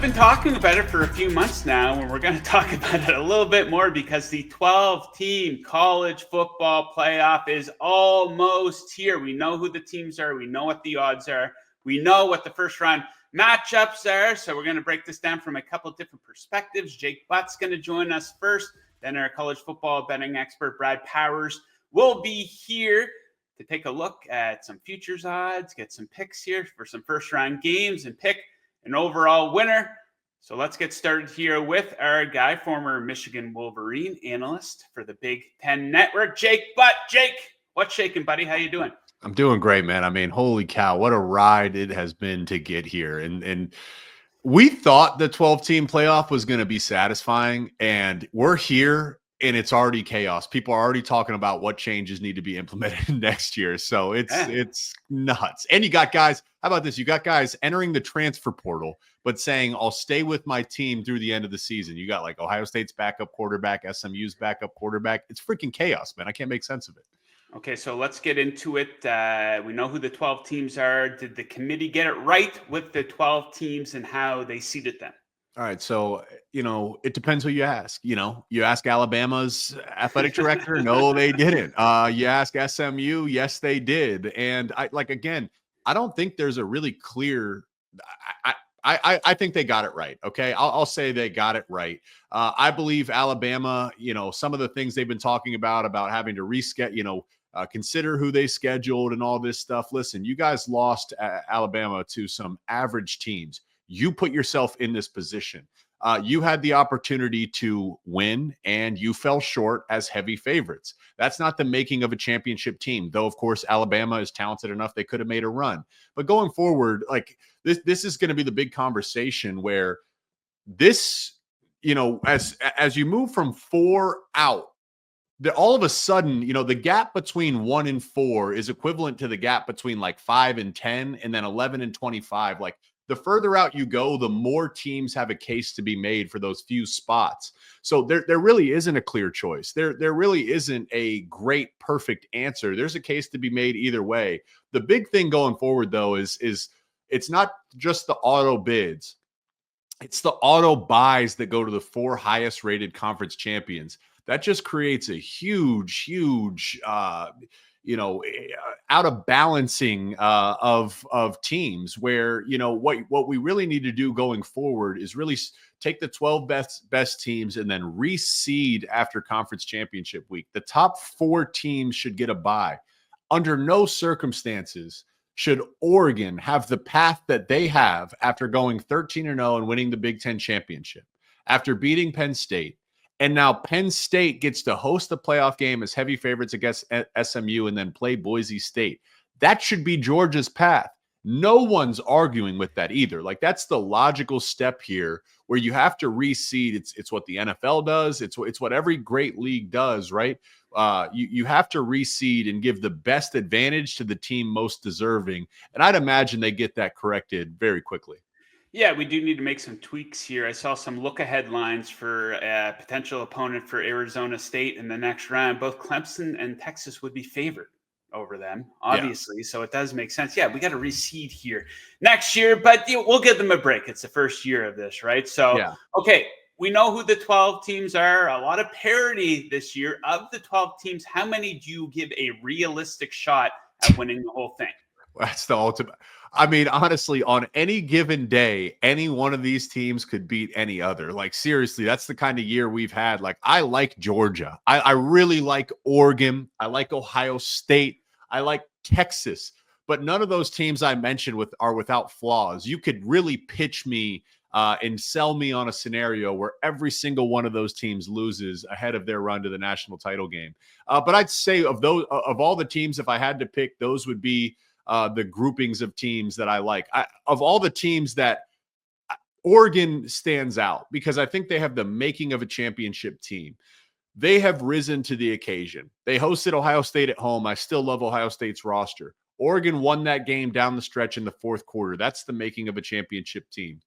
been talking about it for a few months now, and we're going to talk about it a little bit more because the 12-team college football playoff is almost here. We know who the teams are. We know what the odds are. We know what the first round matchups are. So we're going to break this down from a couple of different perspectives. Jake Butt's going to join us first. Then our college football betting expert, Brad Powers, will be here to take a look at some futures odds, get some picks here for some first round games, and pick an overall winner. So let's get started here with our guy, former Michigan Wolverine analyst for the Big Ten Network, Jake Butt. Jake, what's shaking, buddy? How you doing? I'm doing great, man. I mean, holy cow, what a ride it has been to get here. And we thought the 12-team playoff was going to be satisfying, and we're here, and it's already chaos. People are already talking about what changes need to be implemented next year. So it's nuts. And you got guys, how about this? You got guys entering the transfer portal, but saying, I'll stay with my team through the end of the season. You got like Ohio State's backup quarterback, SMU's backup quarterback. It's freaking chaos, man. I can't make sense of it. Okay, so let's get into it. We know who the 12 teams are. Did the committee get it right with the 12 teams and how they seeded them? All right, so, it depends who you ask. You ask Alabama's athletic director. No, they didn't. You ask SMU. Yes, they did. And I don't think there's a really clear I think they got it right. Okay. I'll say they got it right. I believe Alabama, some of the things they've been talking about having to reschedule, consider who they scheduled and all this stuff. Listen, you guys lost Alabama to some average teams. You put yourself in this position. You had the opportunity to win, and you fell short as heavy favorites. That's not the making of a championship team, though, of course, Alabama is talented enough they could have made a run. But going forward, this is going to be the big conversation where this, as you move from 4 out, all of a sudden, the gap between 1 and 4 is equivalent to the gap between like 5 and 10 and then 11 and 25. Like, the further out you go, the more teams have a case to be made for those few spots. So there really isn't a clear choice. There really isn't a great, perfect answer. There's a case to be made either way. The big thing going forward, though, is it's not just the auto bids. It's the auto buys that go to the 4 highest rated conference champions. That just creates a huge out of balancing of teams where, what we really need to do going forward is really take the 12 best teams and then reseed after conference championship week. The top 4 teams should get a bye. Under no circumstances should Oregon have the path that they have after going 13-0 and winning the Big Ten championship, after beating Penn State. And now Penn State gets to host the playoff game as heavy favorites against SMU and then play Boise State. That should be Georgia's path. No one's arguing with that either. Like, that's the logical step here where you have to reseed. It's what the NFL does. It's what every great league does, right? You have to reseed and give the best advantage to the team most deserving. And I'd imagine they get that corrected very quickly. Yeah, we do need to make some tweaks here. I saw some look-ahead lines for a potential opponent for Arizona State in the next round. Both Clemson and Texas would be favored over them, obviously. Yeah. So it does make sense. Yeah, we got to reseed here next year, but we'll give them a break. It's the first year of this, right? So, yeah. Okay, we know who the 12 teams are. A lot of parity this year. Of the 12 teams, how many do you give a realistic shot at winning the whole thing? That's the ultimate. I mean, honestly, on any given day, any one of these teams could beat any other. Like, seriously, that's the kind of year we've had. Like, I like Georgia. I really like Oregon. I like Ohio State. I like Texas. But none of those teams I mentioned are without flaws. You could really pitch me and sell me on a scenario where every single one of those teams loses ahead of their run to the national title game. But I'd say of all the teams, if I had to pick, those would be the groupings of teams that I like. Of all the teams, that Oregon stands out because I think they have the making of a championship team. They have risen to the occasion. They hosted Ohio State at home. I still love Ohio State's roster. Oregon won that game down the stretch in the fourth quarter. That's the making of a championship team.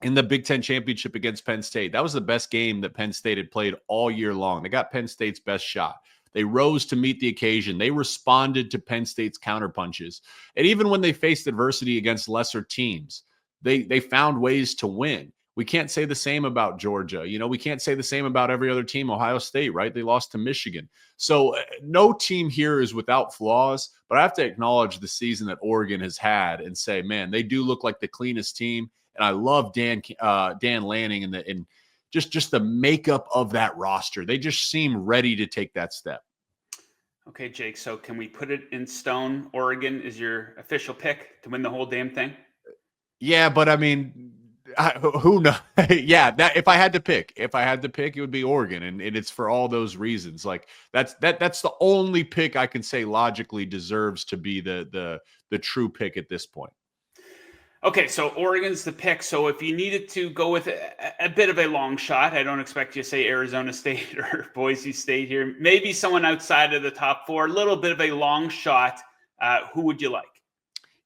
In the Big Ten championship against Penn State, that was the best game that Penn State had played all year long. They got Penn State's best shot. They rose to meet the occasion. They responded to Penn State's counterpunches. And even when they faced adversity against lesser teams, they found ways to win. We can't say the same about Georgia. We can't say the same about every other team. Ohio State, right? They lost to Michigan. So no team here is without flaws, but I have to acknowledge the season that Oregon has had and say, man, they do look like the cleanest team. And I love Dan Lanning and just the makeup of that roster. They just seem ready to take that step. Okay, Jake. So can we put it in stone? Oregon is your official pick to win the whole damn thing? Yeah, but I mean, who knows? Yeah, that if I had to pick, it would be Oregon, and it's for all those reasons. Like that's the only pick I can say logically deserves to be the true pick at this point. Okay, so Oregon's the pick. So if you needed to go with a bit of a long shot, I don't expect you to say Arizona State or Boise State here. Maybe someone outside of the top four, a little bit of a long shot. Who would you like?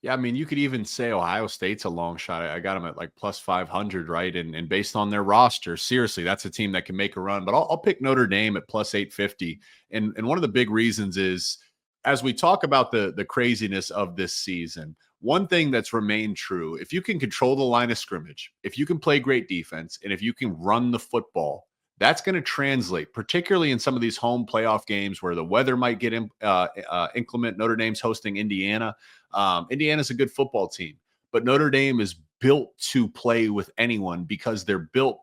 Yeah, I mean, you could even say Ohio State's a long shot. I got them at like plus 500, right? And based on their roster, seriously, that's a team that can make a run. But I'll pick Notre Dame at plus 850. And one of the big reasons is, as we talk about the craziness of this season, one thing that's remained true, if you can control the line of scrimmage, if you can play great defense, and if you can run the football, that's going to translate, particularly in some of these home playoff games where the weather might get inclement. Notre Dame's hosting Indiana. Indiana's a good football team, but Notre Dame is built to play with anyone because they're built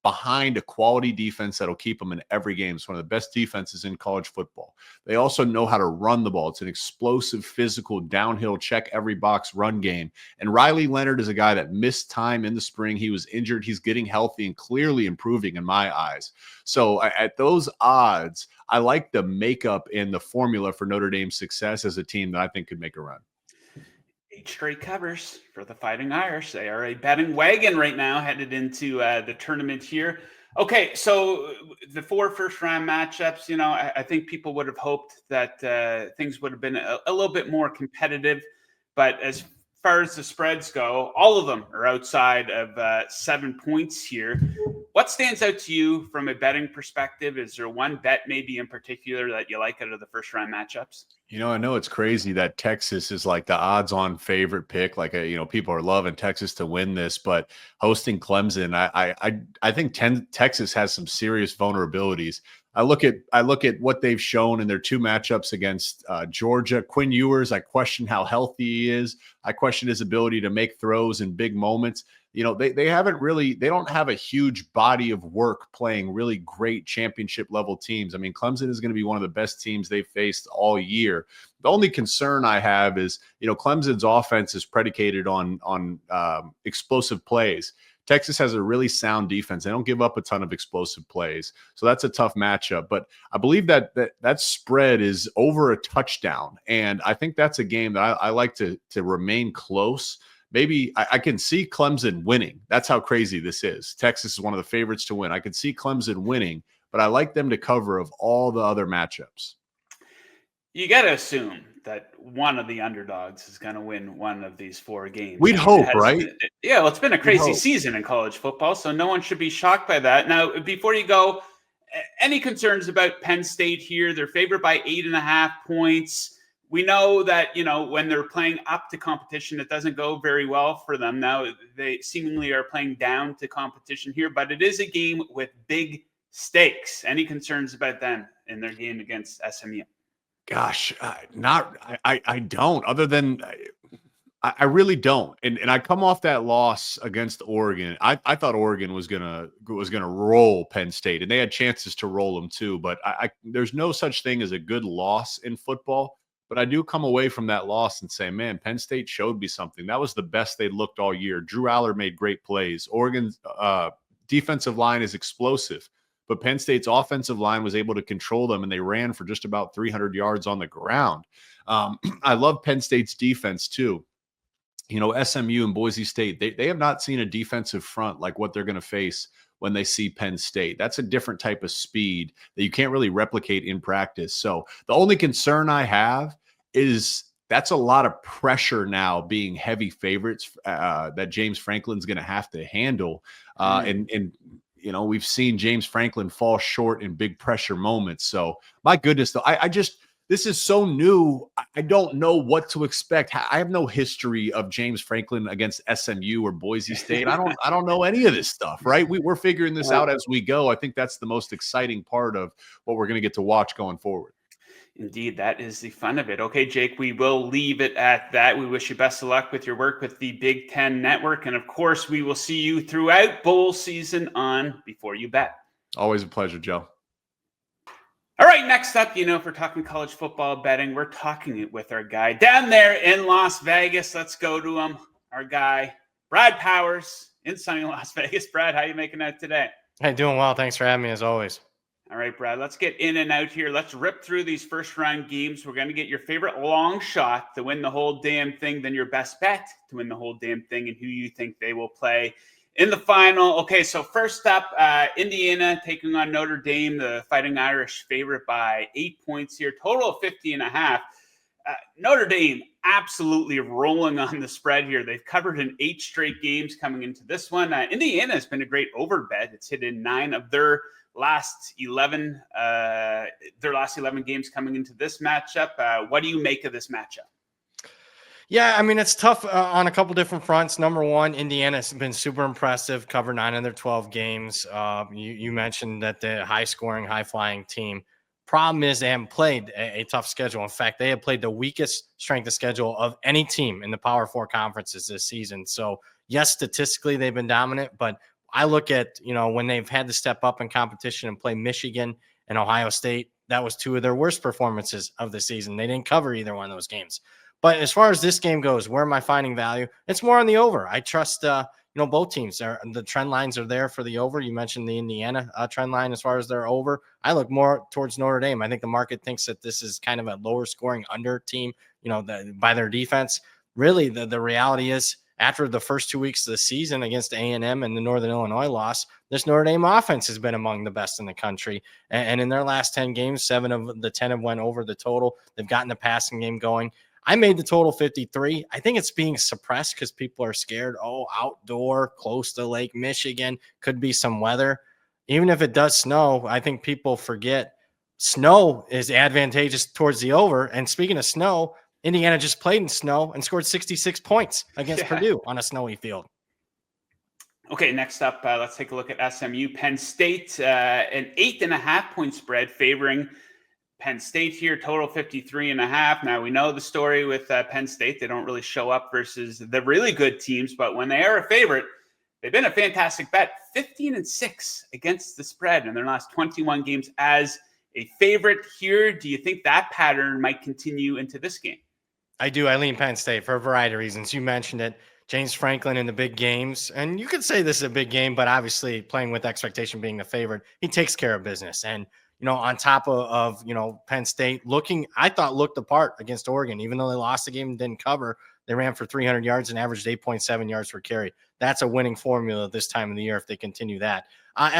behind a quality defense that'll keep them in every game. It's one of the best defenses in college football. They also know how to run the ball. It's an explosive, physical, downhill, check every box run game. And Riley Leonard is a guy that missed time in the spring. He was injured. He's getting healthy and clearly improving in my eyes. So at those odds, I like the makeup and the formula for Notre Dame's success as a team that I think could make a run. 8 straight covers for the Fighting Irish. They are a betting wagon right now, headed into the tournament here. Okay, so the 4 first-round matchups, I think people would have hoped that things would have been a little bit more competitive. But as far as the spreads go, all of them are outside of 7 points here. What stands out to you from a betting perspective? Is there one bet maybe in particular that you like out of the first-round matchups? I know it's crazy that Texas is like the odds-on favorite pick. Like, people are loving Texas to win this, but hosting Clemson, I think Texas has some serious vulnerabilities. I look at what they've shown in their 2 matchups against Georgia. Quinn Ewers, I question how healthy he is. I question his ability to make throws in big moments. They don't have a huge body of work playing really great championship level teams. I mean, Clemson is going to be one of the best teams they've faced all year. The only concern I have is, Clemson's offense is predicated on explosive plays. Texas has a really sound defense. They don't give up a ton of explosive plays. So that's a tough matchup. But I believe that spread is over a touchdown. And I think that's a game that I like to remain close. Maybe I can see Clemson winning. That's how crazy this is. Texas is one of the favorites to win. I can see Clemson winning, but I like them to cover of all the other matchups. You got to assume that one of the underdogs is going to win one of these 4 games. We'd hope, right? Yeah, well, it's been a crazy season in college football, so no one should be shocked by that. Now, before you go, any concerns about Penn State here? They're favored by 8.5 points. We know that, when they're playing up to competition, it doesn't go very well for them. Now, they seemingly are playing down to competition here, but it is a game with big stakes. Any concerns about them in their game against SMU? Gosh, I don't, other than I really don't. And I come off that loss against Oregon. I thought Oregon was gonna roll Penn State, and they had chances to roll them too. But there's no such thing as a good loss in football. But I do come away from that loss and say, man, Penn State showed me something. That was the best they looked all year. Drew Aller made great plays. Oregon's defensive line is explosive, but Penn State's offensive line was able to control them, and they ran for just about 300 yards on the ground. I love Penn State's defense too. SMU and Boise State, they have not seen a defensive front like what they're going to face when they see Penn State. That's a different type of speed that you can't really replicate in practice. So the only concern I have is that's a lot of pressure now being heavy favorites that James Franklin's going to have to handle. And we've seen James Franklin fall short in big pressure moments. So my goodness, though, I just this is so new. I don't know what to expect. I have no history of James Franklin against SMU or Boise State. I don't know any of this stuff, right? We're figuring this out as we go. I think that's the most exciting part of what we're going to get to watch going forward. Indeed, that is the fun of it. Okay, Jake, we will leave it at that. We wish you best of luck with your work with the Big Ten Network. And of course, we will see you throughout bowl season on Before You Bet. Always a pleasure, Joe. All right, next up, if we're talking college football betting, we're talking it with our guy down there in Las Vegas. Let's go to him, our guy, Brad Powers in sunny Las Vegas. Brad, how you making out today? Hey, doing well. Thanks for having me as always. All right, Brad, let's get in and out here. Let's rip through these first-round games. We're going to get your favorite long shot to win the whole damn thing, then your best bet to win the whole damn thing, and who you think they will play in the final. Okay, so first up, Indiana taking on Notre Dame, the Fighting Irish favorite by 8 points here, total of 50.5. Notre Dame absolutely rolling on the spread here. They've covered in 8 straight games coming into this one. Indiana has been a great over bet. It's hit in 9 of their last 11 games coming into this matchup. What do you make of this matchup? Yeah, I mean, it's tough on a couple different fronts. Number one, Indiana's been super impressive, covered 9 of their 12 games. You mentioned that the high-scoring, high-flying team. Problem is they haven't played a tough schedule. In fact, they have played the weakest strength of schedule of any team in the Power 4 conferences this season. So, yes, statistically they've been dominant, but I look at, when they've had to step up in competition and play Michigan and Ohio State, that was 2 of their worst performances of the season. They didn't cover either one of those games. But as far as this game goes, where am I finding value? It's more on the over. I trust, both teams. The trend lines are there for the over. You mentioned the Indiana trend line as far as their over. I look more towards Notre Dame. I think the market thinks that this is kind of a lower scoring under team, by their defense. Really, the reality is, after the first 2 weeks of the season against A&M and the Northern Illinois loss, this Notre Dame offense has been among the best in the country. And in their last 10 games, 7 of the 10 have went over the total. They've gotten the passing game going. I made the total 53. I think it's being suppressed because people are scared. Oh, outdoor, close to Lake Michigan, could be some weather. Even if it does snow, I think people forget snow is advantageous towards the over. And speaking of snow, Indiana just played in snow and scored 66 points against Purdue on a snowy field. Okay, next up, let's take a look at SMU. Penn State, an 8.5-point spread favoring Penn State here, total 53.5. Now, we know the story with Penn State. They don't really show up versus the really good teams, but when they are a favorite, they've been a fantastic bet. 15-6 against the spread in their last 21 games as a favorite here. Do you think that pattern might continue into this game? I do. I lean Penn State for a variety of reasons. You mentioned it. James Franklin in the big games. And you could say this is a big game, but obviously playing with expectation being the favorite, he takes care of business. And, on top of Penn State looked the part against Oregon, even though they lost the game and didn't cover, they ran for 300 yards and averaged 8.7 yards per carry. That's a winning formula this time of the year if they continue that.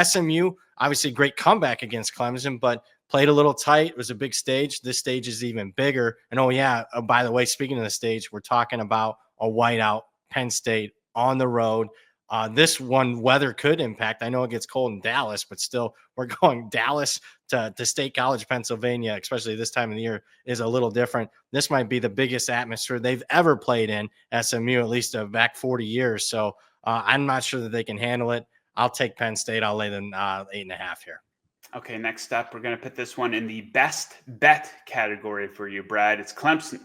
SMU, obviously great comeback against Clemson, but played a little tight. It was a big stage. This stage is even bigger. And by the way, speaking of the stage, we're talking about a whiteout Penn State on the road. This one weather could impact. I know it gets cold in Dallas, but still we're going Dallas to State College, Pennsylvania, especially this time of the year, is a little different. This might be the biggest atmosphere they've ever played in, SMU, at least back 40 years. So I'm not sure that they can handle it. I'll take Penn State. I'll lay them 8.5 here. Okay, next up, we're going to put this one in the best bet category for you, Brad. It's Clemson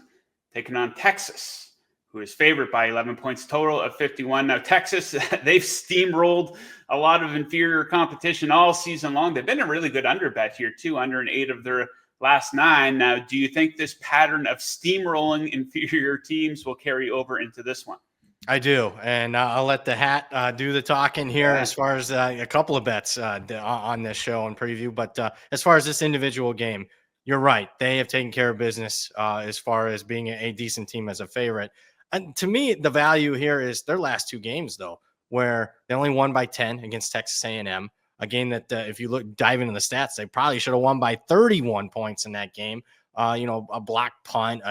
taking on Texas, who is favored by 11 points, total of 51. Now, Texas, they've steamrolled a lot of inferior competition all season long. They've been a really good under bet here, too, under an 8 of their last 9. Now, do you think this pattern of steamrolling inferior teams will carry over into this one? I do, and I'll let the hat do the talking here as far as a couple of bets on this show and preview. But as far as this individual game, you're right. They have taken care of business as far as being a decent team as a favorite. And to me, the value here is their last 2 games, though, where they only won by 10 against Texas A&M, a game that if you dive into the stats, they probably should have won by 31 points in that game. A block punt,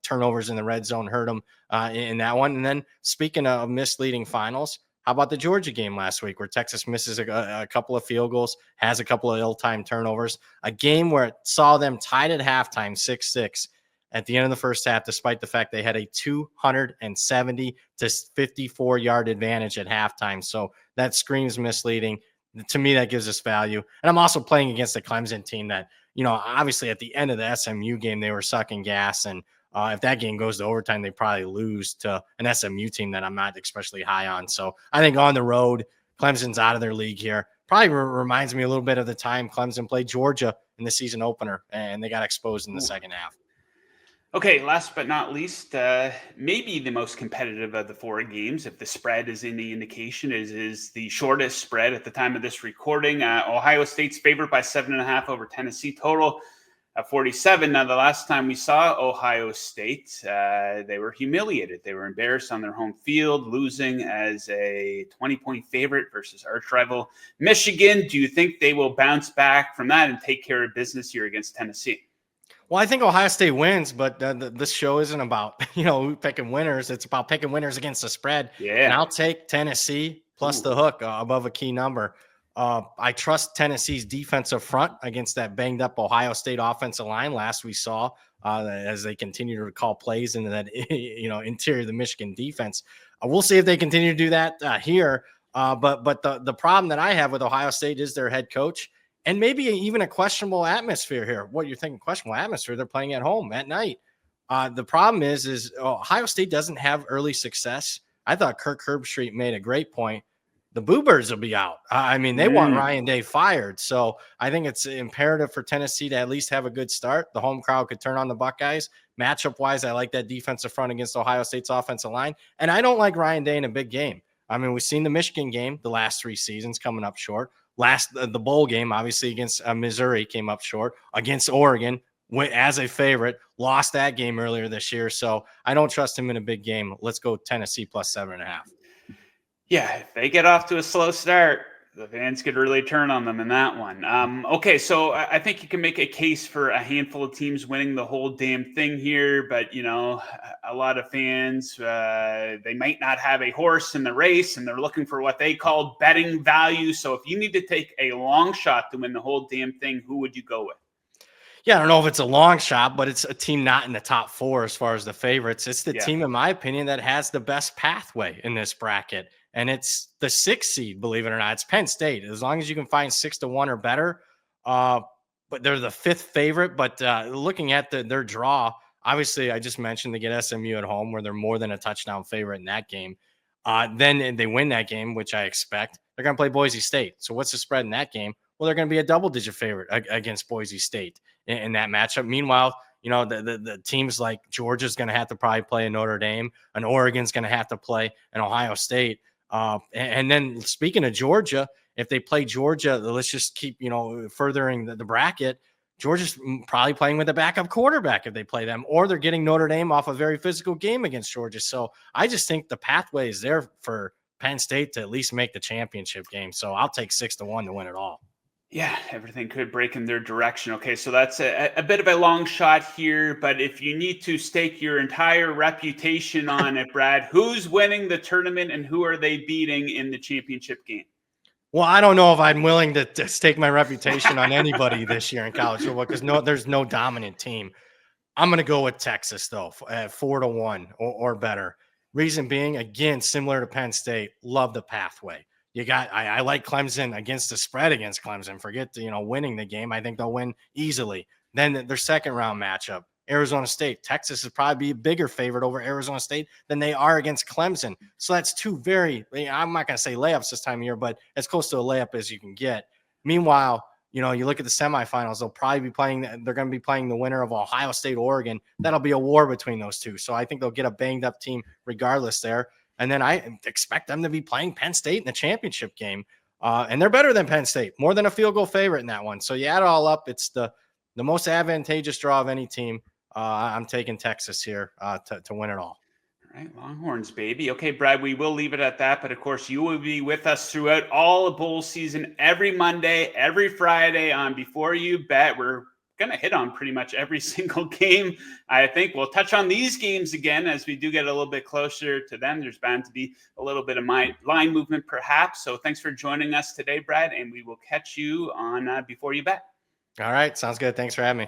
turnovers in the red zone hurt them in that one. And then speaking of misleading finals, How about the Georgia game last week where Texas misses a couple of field goals, has a couple of ill-timed turnovers, a game where it saw them tied at halftime 6-6 at the end of the first half, despite the fact they had a 270 to 54-yard advantage at halftime. So that screams misleading. To me, that gives us value. And I'm also playing against the Clemson team that, obviously at the end of the SMU game, they were sucking gas. And if that game goes to overtime, they probably lose to an SMU team that I'm not especially high on. So I think on the road, Clemson's out of their league here. Probably reminds me a little bit of the time Clemson played Georgia in the season opener, and they got exposed in the second half. Okay, last but not least, maybe the most competitive of the 4 games, if the spread is any indication, is the shortest spread at the time of this recording. Ohio State's favored by 7.5 over Tennessee, total at 47. Now, the last time we saw Ohio State, they were humiliated. They were embarrassed on their home field, losing as a 20-point favorite versus arch rival Michigan. Do you think they will bounce back from that and take care of business here against Tennessee? Well, I think Ohio State wins, but this show isn't about, picking winners. It's about picking winners against the spread. Yeah. And I'll take Tennessee plus the hook above a key number. I trust Tennessee's defensive front against that banged up Ohio State offensive line. Last we saw as they continue to call plays into that, interior of the Michigan defense. We'll see if they continue to do that here. But the problem that I have with Ohio State is their head coach. And maybe even a questionable atmosphere here. What you're thinking, questionable atmosphere? They're playing at home at night. The problem is Ohio State doesn't have early success. I thought Kirk Herbstreit made a great point. The Boo Birds will be out. They want Ryan Day fired. So I think it's imperative for Tennessee to at least have a good start. The home crowd could turn on the Buckeyes. Matchup-wise, I like that defensive front against Ohio State's offensive line. And I don't like Ryan Day in a big game. We've seen the Michigan game the last 3 seasons coming up short. The bowl game, obviously, against Missouri came up short. Against Oregon, went as a favorite, lost that game earlier this year. So I don't trust him in a big game. Let's go Tennessee plus 7.5. Yeah, if they get off to a slow start, the fans could really turn on them in that one. Okay, so I think you can make a case for a handful of teams winning the whole damn thing here, but a lot of fans, they might not have a horse in the race, and they're looking for what they call betting value. So if you need to take a long shot to win the whole damn thing, who would you go with? Yeah, I don't know if it's a long shot, but it's a team not in the top 4 as far as the favorites. It's the team, in my opinion, that has the best pathway in this bracket. And it's the 6th seed, believe it or not. It's Penn State. As long as you can find 6-1 or better. But they're the 5th favorite. But looking at their draw, obviously, I just mentioned they get SMU at home where they're more than a touchdown favorite in that game. Then they win that game, which I expect. They're going to play Boise State. So what's the spread in that game? Well, they're going to be a double-digit favorite against Boise State in that matchup. Meanwhile, the teams like Georgia's going to have to probably play a Notre Dame, and Oregon's going to have to play an Ohio State. And then speaking of Georgia, if they play Georgia, let's just keep, furthering the bracket. Georgia's probably playing with a backup quarterback if they play them, or they're getting Notre Dame off a very physical game against Georgia. So I just think the pathway is there for Penn State to at least make the championship game. So I'll take 6-1 to win it all. Yeah, everything could break in their direction. Okay, so that's a bit of a long shot here, but if you need to stake your entire reputation on it, Brad, who's winning the tournament and who are they beating in the championship game? Well, I don't know if I'm willing to stake my reputation on anybody this year in college football because there's no dominant team. I'm going to go with Texas, though, at 4-1 or better. Reason being, again, similar to Penn State, love the pathway. I like Clemson against the spread against Clemson. Forget winning the game. I think they'll win easily. Then their second round matchup, Arizona State. Texas is probably be a bigger favorite over Arizona State than they are against Clemson. So that's 2 I'm not going to say layups this time of year, but as close to a layup as you can get. Meanwhile, you look at the semifinals, they're going to be playing the winner of Ohio State, Oregon. That'll be a war between those two. So I think they'll get a banged up team regardless there. And then I expect them to be playing Penn State in the championship game. And they're better than Penn State, more than a field goal favorite in that one. So you add it all up, it's the most advantageous draw of any team. I'm taking Texas here to win it all. All right, Longhorns, baby. Okay, Brad, we will leave it at that. But, of course, you will be with us throughout all of bowl season, every Monday, every Friday on Before You Bet. We're going to hit on pretty much every single game. I think we'll touch on these games again as we do get a little bit closer to them. There's bound to be a little bit of my line movement perhaps. So thanks for joining us today, Brad, and we will catch you on Before You Bet. All right. Sounds good. Thanks for having me.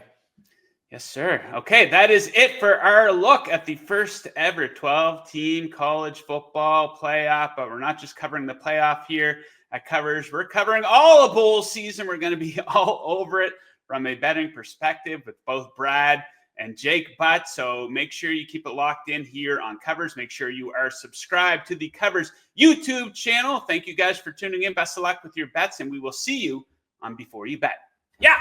Yes, sir. Okay, that is it for our look at the first ever 12-team college football playoff. But we're not just covering the playoff here at Covers. We're covering all of bowl season. We're going to be all over it from a betting perspective with both Brad and Jake Butt. So make sure you keep it locked in here on Covers. Make sure you are subscribed to the Covers YouTube channel. Thank you guys for tuning in. Best of luck with your bets, and we will see you on Before You Bet. Yeah.